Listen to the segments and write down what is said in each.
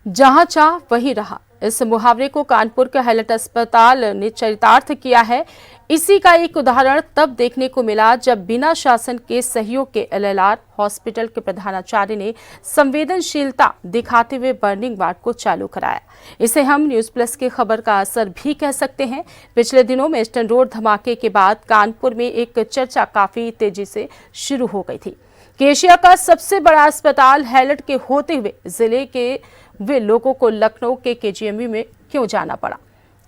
जहां चाह वहीं रहा, इस मुहावरे को कानपुर के हाईलाइट अस्पताल ने चरितार्थ किया है। इसी का एक उदाहरण तब देखने को मिला जब बिना शासन के सहयोग के एलएलआर हॉस्पिटल के प्रधानाचार्य ने संवेदनशीलता दिखाते हुए बर्निंग वार्ड को चालू कराया। इसे हम न्यूज प्लस की खबर का असर भी कह सकते हैं। पिछले दिनों में ईस्टर्न रोड धमाके के बाद कानपुर में एक चर्चा काफी तेजी से शुरू हो गई थी कि एशिया का सबसे बड़ा अस्पताल हाईलाइट के होते हुए जिले के वे लोगों को लखनऊ के केजीएमयू में क्यों जाना पड़ा।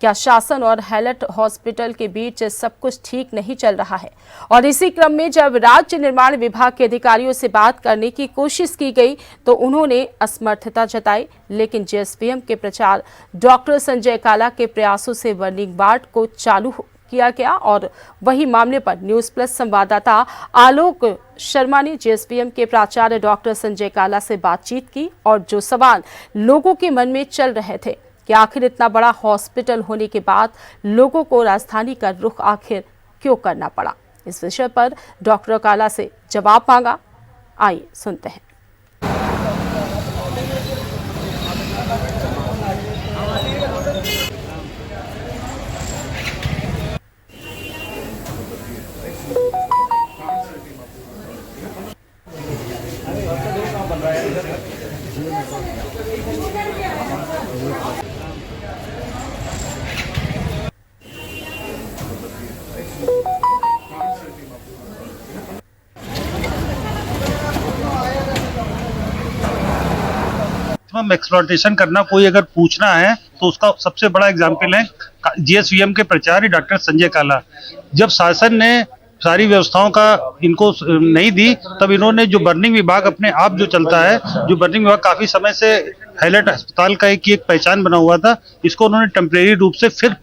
क्या शासन और हाईलाइट हॉस्पिटल के बीच सब कुछ ठीक नहीं चल रहा है? और इसी क्रम में जब राज्य निर्माण विभाग के अधिकारियों से बात करने की कोशिश की गई तो उन्होंने असमर्थता जताई, लेकिन जेएसवीएम के प्रचार डॉक्टर संजय काला के प्रयासों से बर्निंग वार्ड को चालू किया गया। और वही मामले पर न्यूज प्लस संवाददाता आलोक शर्मा ने जेएसवीएम के प्राचार्य डॉक्टर संजय काला से बातचीत की और जो सवाल लोगों के मन में चल रहे थे कि आखिर इतना बड़ा हॉस्पिटल होने के बाद लोगों को राजधानी का रुख आखिर क्यों करना पड़ा, इस विषय पर डॉक्टर काला से जवाब मांगा। आइए सुनते हैं। एक्सप्लॉयटेशन करना कोई अगर पूछना है तो उसका सबसे बड़ा एग्जाम्पल है जेएसवीएम के प्राचार्य डॉक्टर संजय काला। जब शासन ने सारी व्यवस्थाओं का इनको नहीं दी तब इन्होंने जो बर्निंग विभाग अपने आप जो चलता है, जो बर्निंग विभाग काफी समय से हाईलाइट अस्पताल का एक पहचान बना हुआ था, इसको उन्होंने टेम्परेरी रूप से फिर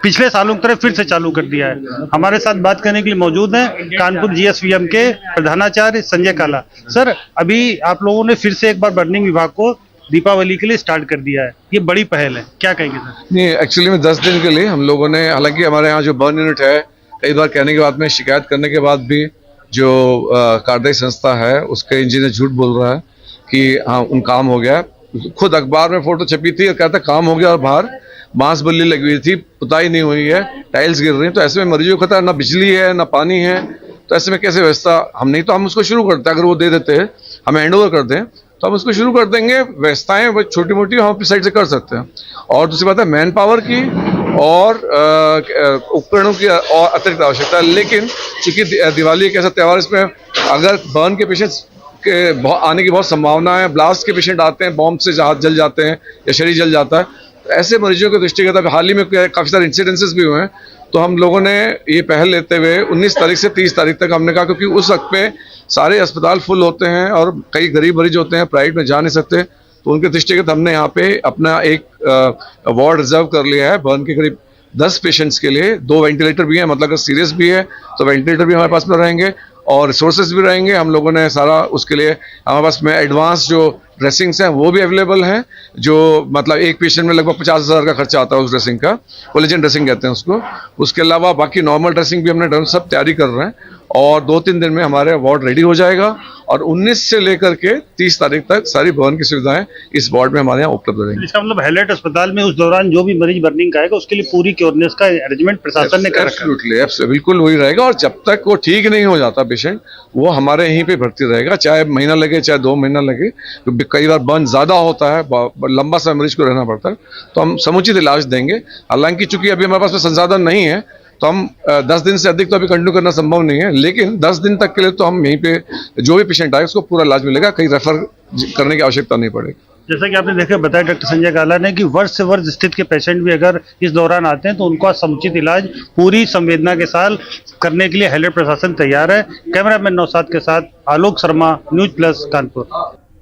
पिछले सालों की तरह फिर से चालू कर दिया है। हमारे साथ बात करने के लिए मौजूद हैं कानपुर जेएसवीएम के प्रधानाचार्य संजय काला। सर, अभी आप लोगों ने फिर से एक बार बर्निंग विभाग को दीपावली के लिए स्टार्ट कर दिया है, ये बड़ी पहल है, क्या कहेंगे सर? नहीं, एक्चुअली में 10 दिन के लिए हम लोगों ने, हालांकि हमारे यहाँ जो बर्न यूनिट है, कई बार कहने के बाद में, शिकायत करने के बाद भी जो कार्यदायी संस्था है उसके इंजीनियर झूठ बोल रहा है कि हाँ उन काम हो गया। खुद अखबार में फोटो छपी थी और कहता काम हो गया और बाहर बांस बल्ली लगी हुई थी, पुताई नहीं हुई है, टाइल्स गिर रही हैं। तो ऐसे में मरीजों को खतरा, ना बिजली है ना पानी है, तो ऐसे में कैसे व्यवस्था? हम नहीं तो हम उसको शुरू करते, अगर वो दे देते हैं, हमें हैंड ओवर कर दें तो हम उसको शुरू कर देंगे। व्यवस्थाएं वो छोटी मोटी हम अपनी साइड से कर सकते हैं। और दूसरी बात है मैन पावर की और उपकरणों की और अतिरिक्त आवश्यकता है। लेकिन चूंकि दिवाली एक ऐसा त्यौहार, इसमें अगर बर्न के पेशेंट्स के आने की बहुत संभावना है, ब्लास्ट के पेशेंट आते हैं, बॉम्ब से हाथ जल जाते हैं या शरीर जल जाता है, तो ऐसे मरीजों के दृष्टिगत हाल ही में काफ़ी सारे इंसिडेंसेस भी हुए हैं। तो हम लोगों ने ये पहल लेते हुए 19 तारीख से 30 तारीख तक हमने कहा, क्योंकि उस वक्त पे सारे अस्पताल फुल होते हैं और कई गरीब मरीज होते हैं, प्राइवेट में जा नहीं सकते, तो उनके दृष्टिगत हमने यहाँ पे अपना एक वार्ड रिजर्व कर लिया है बर्न के करीब 10 पेशेंट्स के लिए। 2 वेंटिलेटर भी हैं, मतलब अगर सीरियस भी है तो वेंटिलेटर भी हमारे पास में रहेंगे और रिसोर्सेज भी रहेंगे। हम लोगों ने सारा उसके लिए हमारे पास में एडवांस जो ड्रेसिंग्स हैं वो भी अवेलेबल हैं, जो मतलब एक पेशेंट में लगभग 50,000 का खर्चा आता है उस ड्रेसिंग का, कोलेजन ड्रेसिंग कहते हैं उसको। उसके अलावा बाकी नॉर्मल ड्रेसिंग भी हमने सब तैयारी कर रहे हैं और 2-3 दिन में हमारे वार्ड रेडी हो जाएगा और 19 से लेकर के 30 तारीख तक सारी भवन की सुविधाएं इस वार्ड में हमारे यहाँ उपलब्ध रहेंगी। इसका मतलब हाईलाइट अस्पताल में उस दौरान जो भी मरीज बर्निंग का आएगा उसके लिए पूरी क्योरनेस का अरेंजमेंट प्रशासन ने कर रखा है। बिल्कुल वही रहेगा और जब तक वो ठीक नहीं हो जाता पेशेंट, वो हमारे यहीं पे भर्ती रहेगा, चाहे महीना लगे चाहे 2 महीना लगे। कई बार बर्न ज्यादा होता है, लंबा समय मरीज को रहना पड़ता है, तो हम समुचित इलाज देंगे। हालांकि चूंकि अभी हमारे पास में संसाधन नहीं है तो हम 10 दिन से अधिक तो अभी कंटिन्यू करना संभव नहीं है, लेकिन 10 दिन तक के लिए तो हम यहीं पे जो भी पेशेंट आए उसको पूरा इलाज मिलेगा, कहीं रेफर करने की आवश्यकता नहीं पड़ेगी। जैसा कि आपने देखा बताया डॉक्टर संजय काला ने कि वर्ष से वर्ष स्थिति के पेशेंट भी अगर इस दौरान आते हैं तो उनका समुचित इलाज पूरी संवेदना के साथ करने के लिए हाईलाइट प्रशासन तैयार है। कैमरामैन नौशाद के साथ आलोक शर्मा, न्यूज प्लस कानपुर।